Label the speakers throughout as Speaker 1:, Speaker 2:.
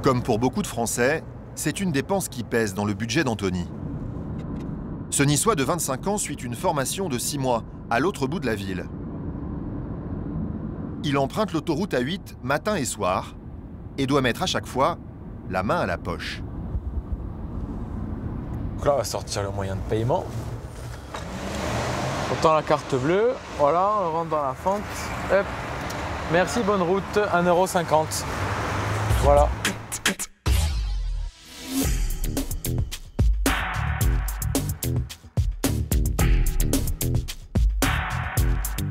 Speaker 1: Comme pour beaucoup de Français, c'est une dépense qui pèse dans le budget d'Anthony. Ce Niçois de 25 ans suit une formation de 6 mois à l'autre bout de la ville. Il emprunte l'autoroute A8 matin et soir et doit mettre à chaque fois la main à la poche.
Speaker 2: Donc là, on va sortir le moyen de paiement. On tend la carte bleue, voilà, on rentre dans la fente. Hop. Merci, bonne route, 1,50 €. Voilà.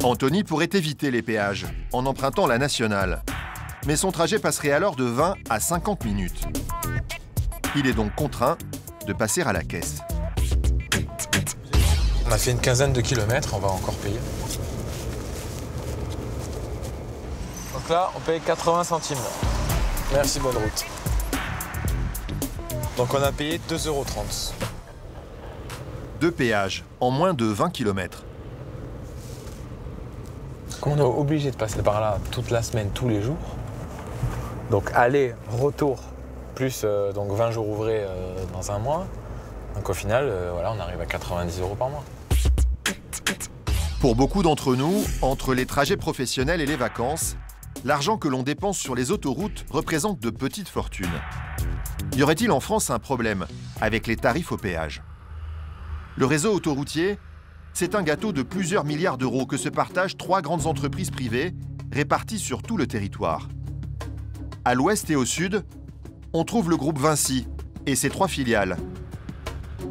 Speaker 1: Anthony pourrait éviter les péages en empruntant la nationale. Mais son trajet passerait alors de 20 à 50 minutes. Il est donc contraint de passer à la caisse.
Speaker 2: On a fait une quinzaine de kilomètres, on va encore payer. Donc là, on paye 80 centimes. Merci, bonne route. Donc on a payé 2,30 €.
Speaker 1: 2 péages en moins de 20 km.
Speaker 2: Comme on est obligé de passer par là toute la semaine, tous les jours, donc aller, retour, plus donc 20 jours ouvrés dans un mois, donc au final, voilà, on arrive à 90 € par mois.
Speaker 1: Pour beaucoup d'entre nous, entre les trajets professionnels et les vacances, l'argent que l'on dépense sur les autoroutes représente de petites fortunes. Y aurait-il en France un problème avec les tarifs au péage? Le réseau autoroutier, c'est un gâteau de plusieurs milliards d'euros que se partagent 3 grandes entreprises privées réparties sur tout le territoire. À l'ouest et au sud, on trouve le groupe Vinci et ses 3 filiales.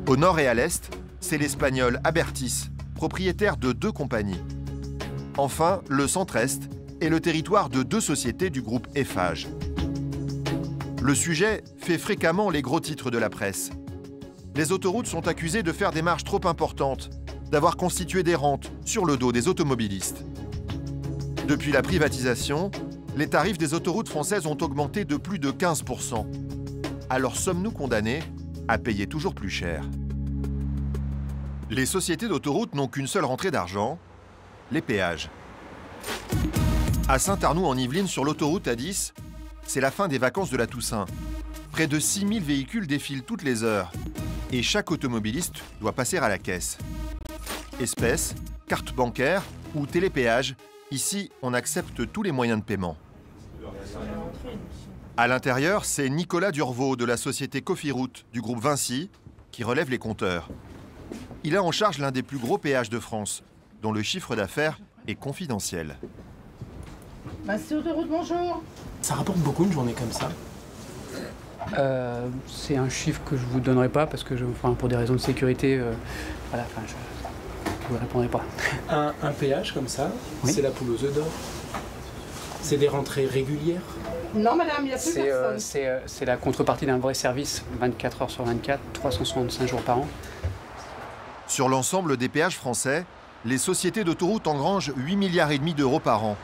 Speaker 1: Au nord et à l'est, c'est l'espagnol Abertis, propriétaire de 2 compagnies. Enfin, le centre-est est le territoire de 2 sociétés du groupe Eiffage. Le sujet fait fréquemment les gros titres de la presse. Les autoroutes sont accusées de faire des marges trop importantes, d'avoir constitué des rentes sur le dos des automobilistes. Depuis la privatisation, les tarifs des autoroutes françaises ont augmenté de plus de 15%. Alors sommes-nous condamnés à payer toujours plus cher? Les sociétés d'autoroutes n'ont qu'une seule rentrée d'argent, les péages. À Saint-Arnoux en Yvelines, sur l'autoroute A10, c'est la fin des vacances de la Toussaint. Près de 6000 véhicules défilent toutes les heures et chaque automobiliste doit passer à la caisse. Espèces, carte bancaire ou télépéage, ici on accepte tous les moyens de paiement. À l'intérieur, c'est Nicolas Durvaux de la société Cofiroute du groupe Vinci qui relève les compteurs. Il a en charge l'un des plus gros péages de France, dont le chiffre d'affaires est confidentiel.
Speaker 3: Vinci Autoroute, bonjour.
Speaker 4: Ça rapporte beaucoup une journée comme ça?
Speaker 5: C'est un chiffre que je ne vous donnerai pas parce que pour des raisons de sécurité, voilà, je ne vous répondrai pas.
Speaker 4: Un péage comme ça,
Speaker 5: oui.
Speaker 4: C'est la poule aux œufs d'or. C'est des rentrées régulières?
Speaker 3: Non madame, il n'y a plus personne.
Speaker 5: C'est la contrepartie d'un vrai service, 24 heures sur 24, 365 jours par an.
Speaker 1: Sur l'ensemble des péages français, les sociétés d'autoroutes engrangent 8,5 milliards d'euros par an.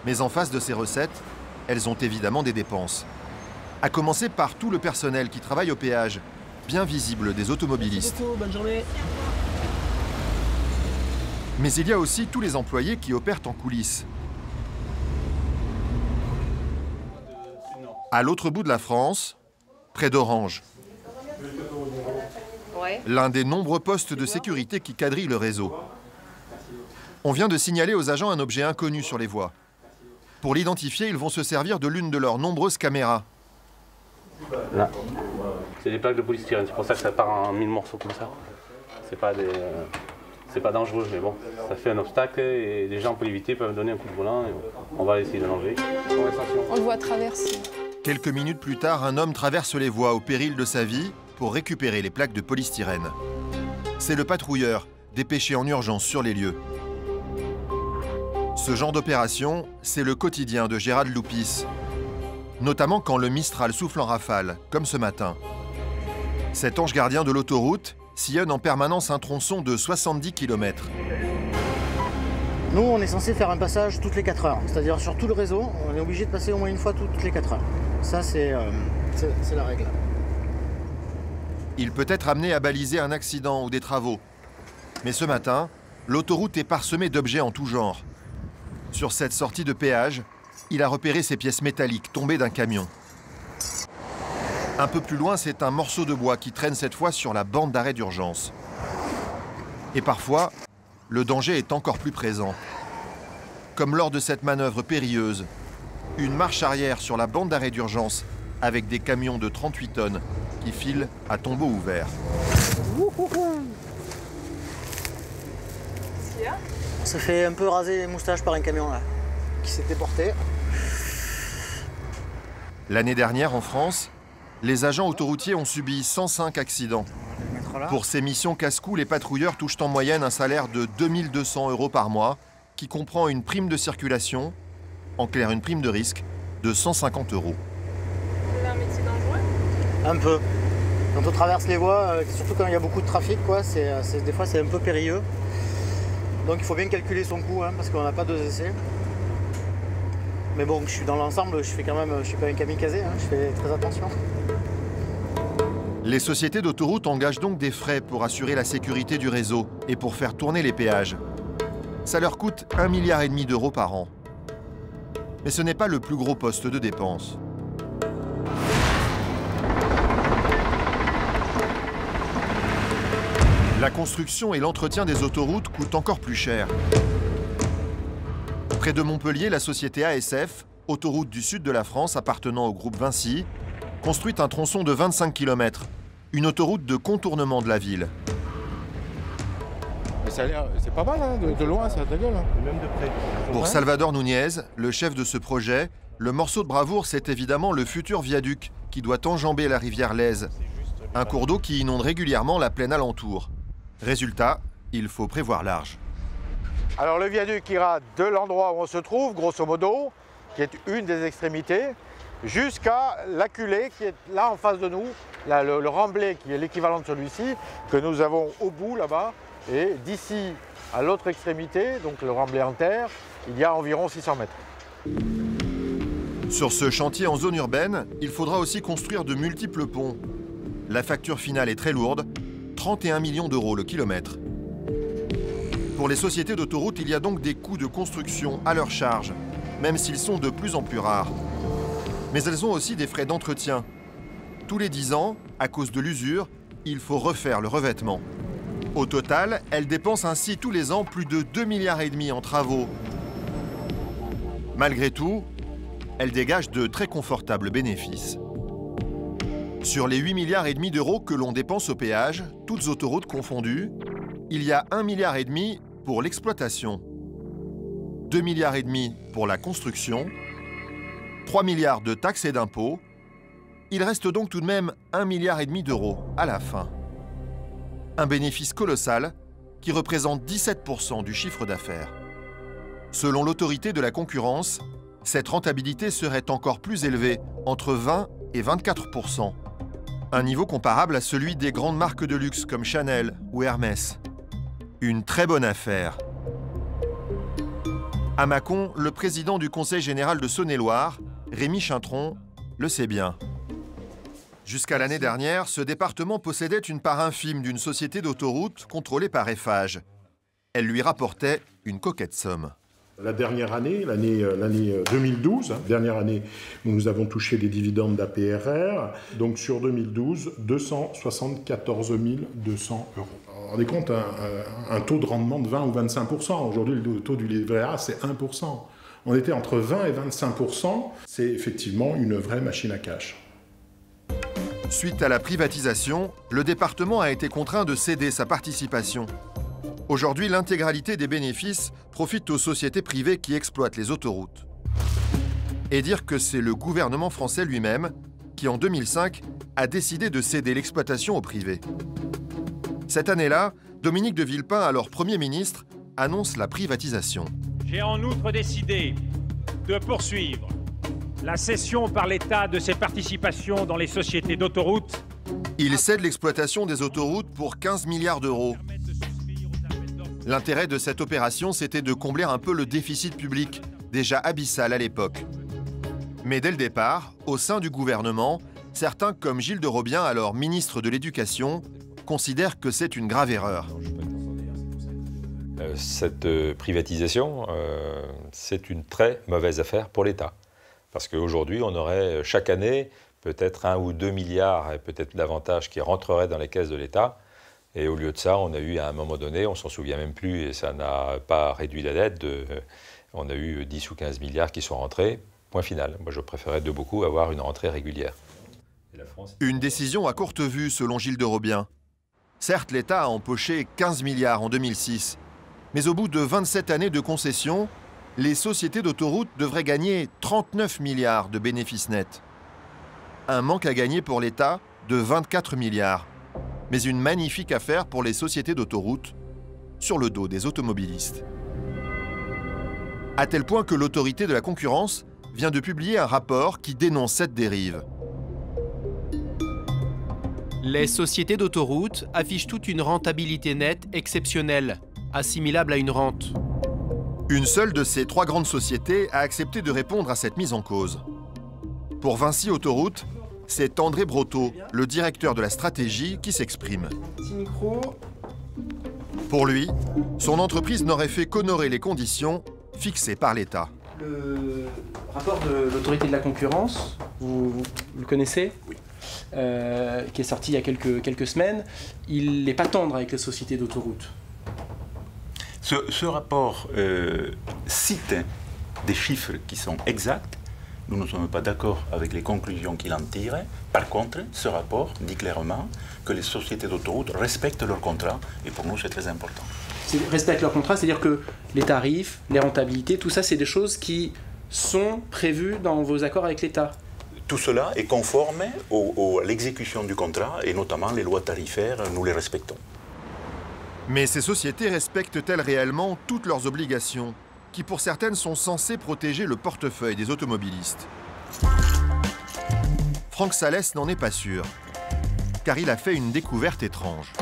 Speaker 1: Mais en face de ces recettes, elles ont évidemment des dépenses. À commencer par tout le personnel qui travaille au péage, bien visible des automobilistes.
Speaker 4: Merci beaucoup, bonne journée.
Speaker 1: Mais il y a aussi tous les employés qui opèrent en coulisses. À l'autre bout de la France, près d'Orange. L'un des nombreux postes de sécurité qui quadrillent le réseau. On vient de signaler aux agents un objet inconnu sur les voies. Pour l'identifier, ils vont se servir de l'une de leurs nombreuses caméras.
Speaker 6: Là, c'est des plaques de polystyrène, c'est pour ça que ça part en 1000 morceaux comme ça. C'est pas dangereux, mais bon, ça fait un obstacle et les gens pour l'éviter peuvent donner un coup de volant et on va essayer de l'enlever.
Speaker 7: On le voit traverser.
Speaker 1: Quelques minutes plus tard, un homme traverse les voies au péril de sa vie pour récupérer les plaques de polystyrène. C'est le patrouilleur, dépêché en urgence sur les lieux. Ce genre d'opération, c'est le quotidien de Gérald Loupis, notamment quand le Mistral souffle en rafale, comme ce matin. Cet ange gardien de l'autoroute sillonne en permanence un tronçon de 70 km.
Speaker 8: Nous, on est censé faire un passage toutes les 4 heures. C'est-à-dire sur tout le réseau, on est obligé de passer au moins une fois toutes les 4 heures. Ça, c'est la règle.
Speaker 1: Il peut être amené à baliser un accident ou des travaux. Mais ce matin, l'autoroute est parsemée d'objets en tout genre. Sur cette sortie de péage, il a repéré ces pièces métalliques tombées d'un camion. Un peu plus loin, c'est un morceau de bois qui traîne cette fois sur la bande d'arrêt d'urgence. Et parfois, le danger est encore plus présent. Comme lors de cette manœuvre périlleuse, une marche arrière sur la bande d'arrêt d'urgence avec des camions de 38 tonnes qui filent à tombeau ouvert.
Speaker 8: On s'est fait un peu raser les moustaches par un camion là, qui s'est déporté.
Speaker 1: L'année dernière, en France, les agents autoroutiers ont subi 105 accidents. Pour ces missions casse-cou, les patrouilleurs touchent en moyenne un salaire de 2200 € par mois, qui comprend une prime de circulation, en clair une prime de risque, de 150 €.
Speaker 7: C'est un métier dangereux?
Speaker 8: Un peu. Quand on traverse les voies, surtout quand il y a beaucoup de trafic, quoi, des fois c'est un peu périlleux. Donc il faut bien calculer son coût, hein, parce qu'on n'a pas deux essais. Mais bon, je suis dans l'ensemble, je suis pas un kamikaze, hein, je fais très attention.
Speaker 1: Les sociétés d'autoroutes engagent donc des frais pour assurer la sécurité du réseau et pour faire tourner les péages. Ça leur coûte 1,5 milliard d'euros par an. Mais ce n'est pas le plus gros poste de dépense. La construction et l'entretien des autoroutes coûtent encore plus cher. Près de Montpellier, la société ASF, autoroute du sud de la France appartenant au groupe Vinci, construit un tronçon de 25 km, une autoroute de contournement de la ville.
Speaker 9: C'est pas mal, hein, de loin, ça rigole. Hein.
Speaker 6: Même de près.
Speaker 1: Pour Salvador Nunez, le chef de ce projet, le morceau de bravoure, c'est évidemment le futur viaduc qui doit enjamber la rivière Laize, un cours d'eau qui inonde régulièrement la plaine alentour. Résultat, il faut prévoir large.
Speaker 9: Alors le viaduc ira de l'endroit où on se trouve, grosso modo, qui est une des extrémités, jusqu'à l'acculé qui est là en face de nous, là, le remblai qui est l'équivalent de celui-ci, que nous avons au bout là-bas. Et d'ici à l'autre extrémité, donc le remblai en terre, il y a environ 600 mètres.
Speaker 1: Sur ce chantier en zone urbaine, il faudra aussi construire de multiples ponts. La facture finale est très lourde, 31 millions € le kilomètre. Pour les sociétés d'autoroutes, il y a donc des coûts de construction à leur charge, même s'ils sont de plus en plus rares. Mais elles ont aussi des frais d'entretien. Tous les 10 ans, à cause de l'usure, il faut refaire le revêtement. Au total, elles dépensent ainsi tous les ans plus de 2,5 milliards en travaux. Malgré tout, elles dégagent de très confortables bénéfices. Sur les 8,5 milliards d'euros que l'on dépense au péage, toutes autoroutes confondues, il y a 1,5 milliard pour l'exploitation, 2,5 milliards pour la construction, 3 milliards de taxes et d'impôts. Il reste donc tout de même 1,5 milliard d'euros à la fin. Un bénéfice colossal qui représente 17% du chiffre d'affaires. Selon l'autorité de la concurrence, cette rentabilité serait encore plus élevée, entre 20 et 24%. Un niveau comparable à celui des grandes marques de luxe comme Chanel ou Hermès. Une très bonne affaire. À Mâcon, le président du Conseil général de Saône-et-Loire, Rémi Chintron, le sait bien. Jusqu'à l'année dernière, ce département possédait une part infime d'une société d'autoroute contrôlée par Eiffage. Elle lui rapportait une coquette somme.
Speaker 10: La dernière année, l'année 2012, dernière année où nous avons touché des dividendes d'APRR, donc sur 2012, 274 200 €. Vous vous rendez compte, un taux de rendement de 20 ou 25%. Aujourd'hui, le taux du livret A, c'est 1%. On était entre 20 et 25%. C'est effectivement une vraie machine à cash.
Speaker 1: Suite à la privatisation, le département a été contraint de céder sa participation. Aujourd'hui, l'intégralité des bénéfices profite aux sociétés privées qui exploitent les autoroutes. Et dire que c'est le gouvernement français lui-même qui, en 2005, a décidé de céder l'exploitation au privé. Cette année-là, Dominique de Villepin, alors Premier ministre, annonce la privatisation.
Speaker 11: J'ai en outre décidé de poursuivre la cession par l'État de ses participations dans les sociétés d'autoroutes.
Speaker 1: Il cède l'exploitation des autoroutes pour 15 milliards d'euros. L'intérêt de cette opération, c'était de combler un peu le déficit public, déjà abyssal à l'époque. Mais dès le départ, au sein du gouvernement, certains comme Gilles de Robien, alors ministre de l'Éducation, considèrent que c'est une grave erreur.
Speaker 12: Cette privatisation, c'est une très mauvaise affaire pour l'État. Parce qu'aujourd'hui, on aurait chaque année peut-être 1 ou 2 milliards, et peut-être davantage, qui rentreraient dans les caisses de l'État. Et au lieu de ça, on a eu à un moment donné, on s'en souvient même plus, et ça n'a pas réduit la dette, on a eu 10 ou 15 milliards qui sont rentrés. Point final. Moi, je préférais de beaucoup avoir une rentrée régulière. Et la France...
Speaker 1: Une décision à courte vue, selon Gilles de Robien. Certes, l'État a empoché 15 milliards en 2006. Mais au bout de 27 années de concession, les sociétés d'autoroutes devraient gagner 39 milliards de bénéfices nets. Un manque à gagner pour l'État de 24 milliards. Mais une magnifique affaire pour les sociétés d'autoroutes, sur le dos des automobilistes. À tel point que l'autorité de la concurrence vient de publier un rapport qui dénonce cette dérive.
Speaker 13: Les sociétés d'autoroutes affichent toute une rentabilité nette exceptionnelle, assimilable à une rente.
Speaker 1: Une seule de ces 3 grandes sociétés a accepté de répondre à cette mise en cause. Pour Vinci Autoroutes, c'est André Brotteau, le directeur de la stratégie, qui s'exprime. Pour lui, son entreprise n'aurait fait qu'honorer les conditions fixées par l'État.
Speaker 4: Le rapport de l'autorité de la concurrence, vous le connaissez? Oui. Qui est sorti il y a quelques semaines, il n'est pas tendre avec les sociétés d'autoroutes.
Speaker 14: Ce rapport cite des chiffres qui sont exacts. Nous ne sommes pas d'accord avec les conclusions qu'il en tire. Par contre, ce rapport dit clairement que les sociétés d'autoroutes respectent leurs contrats, et pour nous, c'est très important.
Speaker 4: Respectent leurs contrats, c'est-à-dire que les tarifs, les rentabilités, tout ça, c'est des choses qui sont prévues dans vos accords avec l'État.
Speaker 14: Tout cela est conforme à l'exécution du contrat, et notamment les lois tarifaires, nous les respectons.
Speaker 1: Mais ces sociétés respectent-elles réellement toutes leurs obligations, qui pour certaines sont censées protéger le portefeuille des automobilistes? Franck Salès n'en est pas sûr, car il a fait une découverte étrange.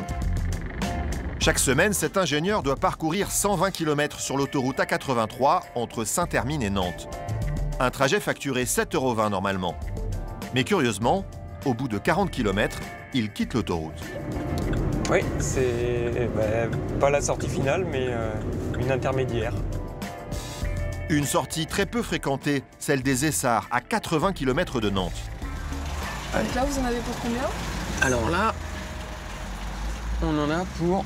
Speaker 1: Chaque semaine, cet ingénieur doit parcourir 120 km sur l'autoroute A83 entre Saint-Hermine et Nantes. Un trajet facturé 7,20 € normalement. Mais curieusement, au bout de 40 km, il quitte l'autoroute.
Speaker 2: Oui, c'est pas la sortie finale, mais une intermédiaire.
Speaker 1: Une sortie très peu fréquentée, celle des Essarts, à 80 km de Nantes.
Speaker 7: Donc là, vous en avez pour combien?
Speaker 2: Alors là, on en a pour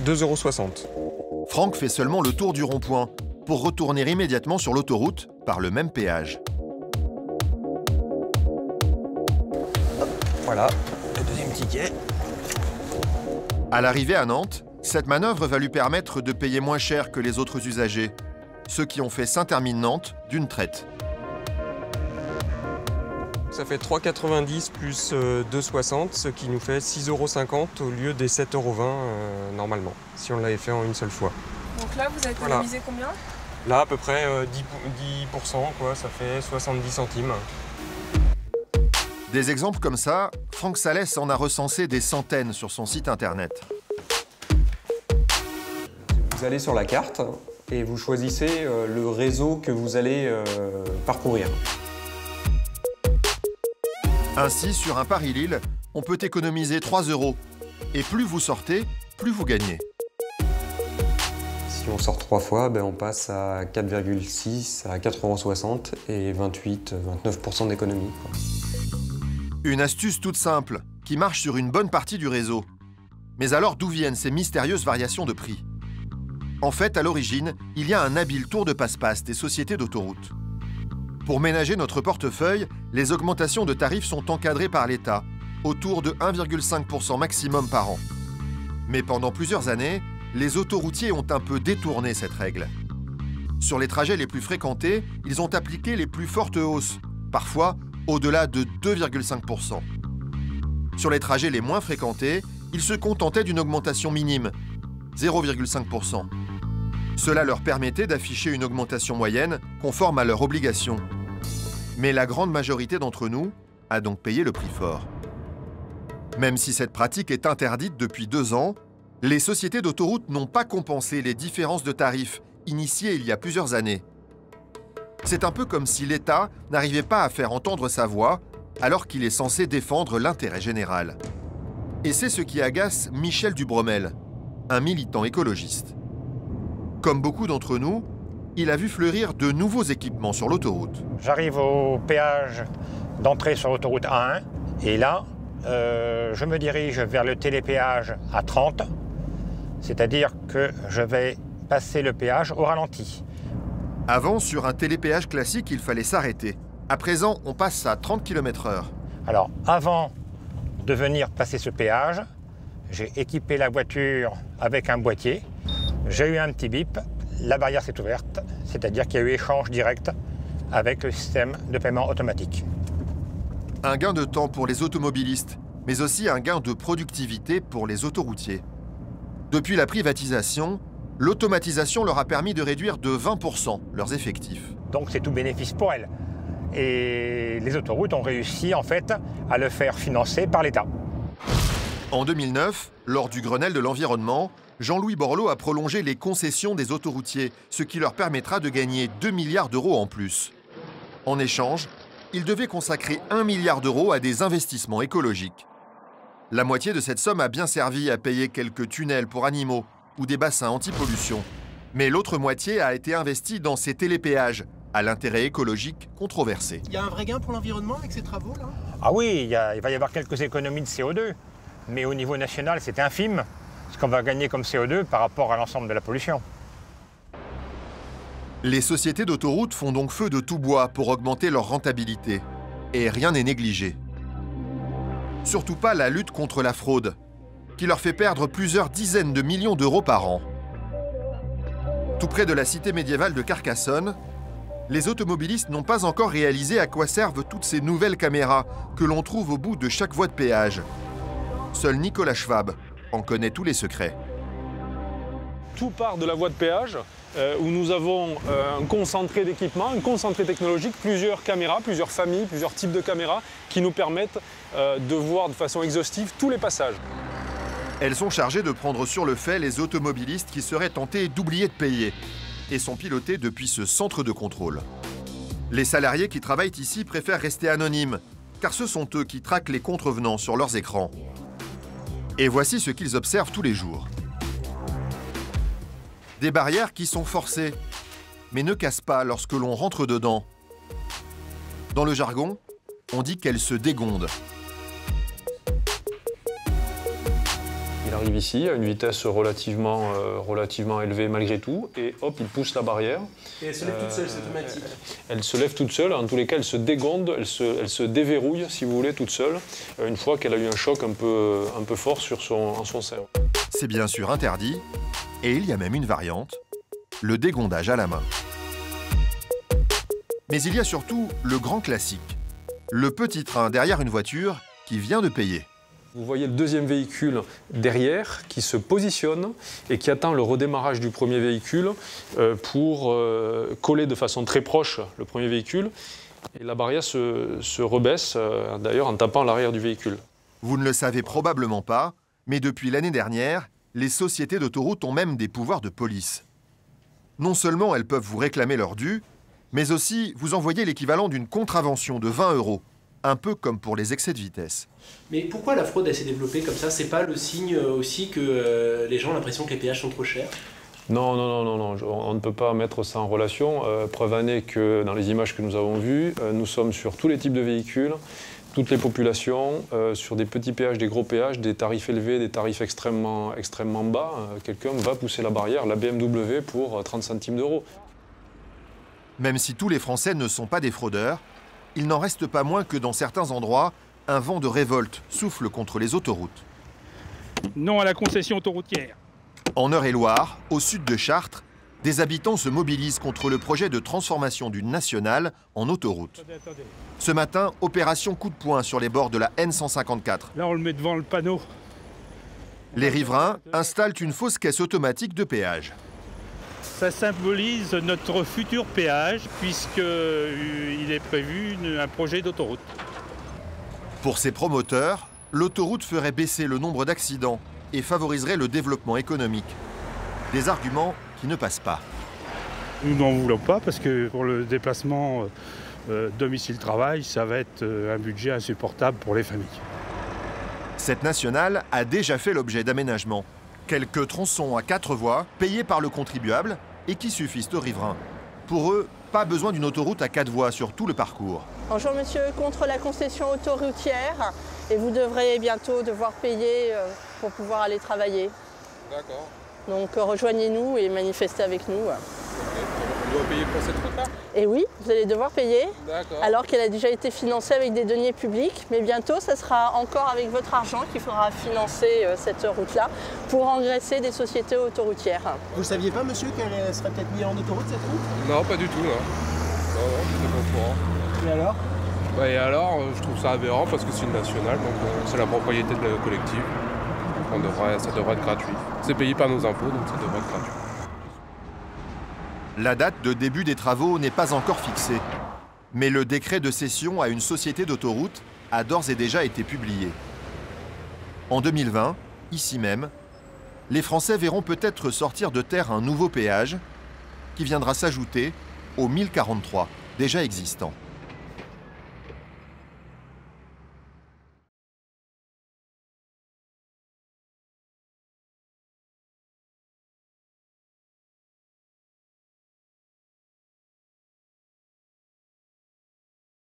Speaker 2: 2,60 €.
Speaker 1: Franck fait seulement le tour du rond-point pour retourner immédiatement sur l'autoroute par le même péage.
Speaker 2: Voilà, le deuxième ticket.
Speaker 1: À l'arrivée à Nantes, cette manœuvre va lui permettre de payer moins cher que les autres usagers, ceux qui ont fait Saint-Hermine-Nantes d'une traite.
Speaker 15: Ça fait 3,90 plus 2,60, ce qui nous fait 6,50 € au lieu des 7,20 € normalement, si on l'avait fait en une seule fois.
Speaker 7: Donc là, vous avez économisé combien?
Speaker 15: Là, à peu près 10%, quoi, ça fait 70 centimes.
Speaker 1: Des exemples comme ça, Franck Salès en a recensé des centaines sur son site internet.
Speaker 15: Vous allez sur la carte et vous choisissez le réseau que vous allez parcourir.
Speaker 1: Ainsi, sur un Paris-Lille, on peut économiser 3 €. Et plus vous sortez, plus vous gagnez.
Speaker 15: Si on sort 3 fois, on passe à 4,6 à 4,60 € et 28-29% d'économie.
Speaker 1: Une astuce toute simple, qui marche sur une bonne partie du réseau. Mais alors, d'où viennent ces mystérieuses variations de prix? En fait, à l'origine, il y a un habile tour de passe-passe des sociétés d'autoroutes. Pour ménager notre portefeuille, les augmentations de tarifs sont encadrées par l'État, autour de 1,5% maximum par an. Mais pendant plusieurs années, les autoroutiers ont un peu détourné cette règle. Sur les trajets les plus fréquentés, ils ont appliqué les plus fortes hausses, parfois au-delà de 2,5%. Sur les trajets les moins fréquentés, ils se contentaient d'une augmentation minime, 0,5%. Cela leur permettait d'afficher une augmentation moyenne conforme à leurs obligations. Mais la grande majorité d'entre nous a donc payé le prix fort. Même si cette pratique est interdite depuis 2 ans, les sociétés d'autoroutes n'ont pas compensé les différences de tarifs initiées il y a plusieurs années. C'est un peu comme si l'État n'arrivait pas à faire entendre sa voix alors qu'il est censé défendre l'intérêt général. Et c'est ce qui agace Michel Dubromel, un militant écologiste. Comme beaucoup d'entre nous, il a vu fleurir de nouveaux équipements sur l'autoroute.
Speaker 9: J'arrive au péage d'entrée sur l'autoroute A1 et là, je me dirige vers le télépéage à 30, c'est-à-dire que je vais passer le péage au ralenti.
Speaker 1: Avant, sur un télépéage classique, il fallait s'arrêter. À présent, on passe à 30 km/h.
Speaker 9: Alors, avant de venir passer ce péage, j'ai équipé la voiture avec un boîtier. J'ai eu un petit bip, la barrière s'est ouverte, c'est-à-dire qu'il y a eu échange direct avec le système de paiement automatique.
Speaker 1: Un gain de temps pour les automobilistes, mais aussi un gain de productivité pour les autoroutiers. Depuis la privatisation, l'automatisation leur a permis de réduire de 20% leurs effectifs.
Speaker 9: Donc c'est tout bénéfice pour elles. Et les autoroutes ont réussi en fait à le faire financer par l'État.
Speaker 1: En 2009, lors du Grenelle de l'environnement, Jean-Louis Borloo a prolongé les concessions des autoroutiers, ce qui leur permettra de gagner 2 milliards d'euros en plus. En échange, ils devaient consacrer 1 milliard d'euros à des investissements écologiques. La moitié de cette somme a bien servi à payer quelques tunnels pour animaux ou des bassins anti-pollution. Mais l'autre moitié a été investie dans ces télépéages, à l'intérêt écologique controversé.
Speaker 16: Il y a un vrai gain pour l'environnement avec ces travaux là?
Speaker 9: Ah oui, il va y avoir quelques économies de CO2, mais au niveau national c'est infime, ce qu'on va gagner comme CO2 par rapport à l'ensemble de la pollution.
Speaker 1: Les sociétés d'autoroutes font donc feu de tout bois pour augmenter leur rentabilité. Et rien n'est négligé. Surtout pas la lutte contre la fraude, qui leur fait perdre plusieurs dizaines de millions d'euros par an. Tout près de la cité médiévale de Carcassonne, les automobilistes n'ont pas encore réalisé à quoi servent toutes ces nouvelles caméras que l'on trouve au bout de chaque voie de péage. Seul Nicolas Schwab en connaît tous les secrets.
Speaker 17: Tout part de la voie de péage, où nous avons un concentré d'équipements, un concentré technologique, plusieurs caméras, plusieurs familles, plusieurs types de caméras qui nous permettent de voir de façon exhaustive tous les passages.
Speaker 1: Elles sont chargées de prendre sur le fait les automobilistes qui seraient tentés d'oublier de payer et sont pilotées depuis ce centre de contrôle. Les salariés qui travaillent ici préfèrent rester anonymes, car ce sont eux qui traquent les contrevenants sur leurs écrans. Et voici ce qu'ils observent tous les jours. Des barrières qui sont forcées, mais ne cassent pas lorsque l'on rentre dedans. Dans le jargon, on dit qu'elles se dégondent.
Speaker 17: Il arrive ici à une vitesse relativement élevée malgré tout, et hop, il pousse la barrière.
Speaker 4: Et elle se lève toute seule, c'est automatique.
Speaker 17: Elle se lève toute seule, en tous les cas elle se dégonde, elle se déverrouille, si vous voulez, toute seule, une fois qu'elle a eu un choc un peu fort en son sein.
Speaker 1: C'est bien sûr interdit, et il y a même une variante, le dégondage à la main. Mais il y a surtout le grand classique, le petit train derrière une voiture qui vient de payer.
Speaker 17: Vous voyez le deuxième véhicule derrière qui se positionne et qui attend le redémarrage du premier véhicule pour coller de façon très proche le premier véhicule. Et la barrière se rebaisse d'ailleurs en tapant l'arrière du véhicule.
Speaker 1: Vous ne le savez probablement pas, mais depuis l'année dernière, les sociétés d'autoroutes ont même des pouvoirs de police. Non seulement elles peuvent vous réclamer leur dû, mais aussi vous envoyer l'équivalent d'une contravention de 20 €. Un peu comme pour les excès de vitesse.
Speaker 4: Mais pourquoi la fraude s'est développée comme ça? C'est pas le signe aussi que les gens ont l'impression que les péages sont trop chers?
Speaker 17: Non, on ne peut pas mettre ça en relation. Preuve en est que dans les images que nous avons vues, nous sommes sur tous les types de véhicules, toutes les populations, sur des petits péages, des gros péages, des tarifs élevés, des tarifs extrêmement bas. Quelqu'un va pousser la barrière, la BMW, pour 30 centimes d'euros.
Speaker 1: Même si tous les Français ne sont pas des fraudeurs, il n'en reste pas moins que dans certains endroits, un vent de révolte souffle contre les autoroutes.
Speaker 11: Non à la concession autoroutière.
Speaker 1: En Eure-et-Loire, au sud de Chartres, des habitants se mobilisent contre le projet de transformation d'une nationale en autoroute. Ce matin, opération coup de poing sur les bords de la N154.
Speaker 11: Là, on le met devant le panneau.
Speaker 1: Les riverains installent une fausse caisse automatique de péage.
Speaker 11: Ça symbolise notre futur péage, puisqu'il est prévu un projet d'autoroute.
Speaker 1: Pour ces promoteurs, l'autoroute ferait baisser le nombre d'accidents et favoriserait le développement économique. Des arguments qui ne passent pas.
Speaker 11: Nous n'en voulons pas, parce que pour le déplacement domicile-travail, ça va être un budget insupportable pour les familles.
Speaker 1: Cette nationale a déjà fait l'objet d'aménagements. Quelques tronçons à 4 voies, payés par le contribuable et qui suffisent aux riverains. Pour eux, pas besoin d'une autoroute à 4 voies sur tout le parcours.
Speaker 18: Bonjour monsieur, contre la concession autoroutière et vous devrez bientôt devoir payer pour pouvoir aller travailler.
Speaker 15: D'accord.
Speaker 18: Donc rejoignez-nous et manifestez avec nous.
Speaker 15: On doit payer pour cette route-là?
Speaker 18: Et oui, vous allez devoir payer,
Speaker 15: alors
Speaker 18: qu'elle a déjà été financée avec des deniers publics. Mais bientôt, ça sera encore avec votre argent qu'il faudra financer cette route-là pour engraisser des sociétés autoroutières.
Speaker 16: Vous ne saviez pas, monsieur, qu'elle serait peut-être mise en autoroute, cette route?
Speaker 15: Non, pas du tout, non. Non, je n'étais pas au courant.
Speaker 16: Et alors?
Speaker 15: Et alors, je trouve ça aberrant parce que c'est une nationale, donc c'est la propriété de la collective. Ça devrait être gratuit. C'est payé par nos impôts, donc ça devrait être gratuit.
Speaker 1: La date de début des travaux n'est pas encore fixée. Mais le décret de cession à une société d'autoroute a d'ores et déjà été publié. En 2020, ici même, les Français verront peut-être sortir de terre un nouveau péage qui viendra s'ajouter aux 1043 déjà existants.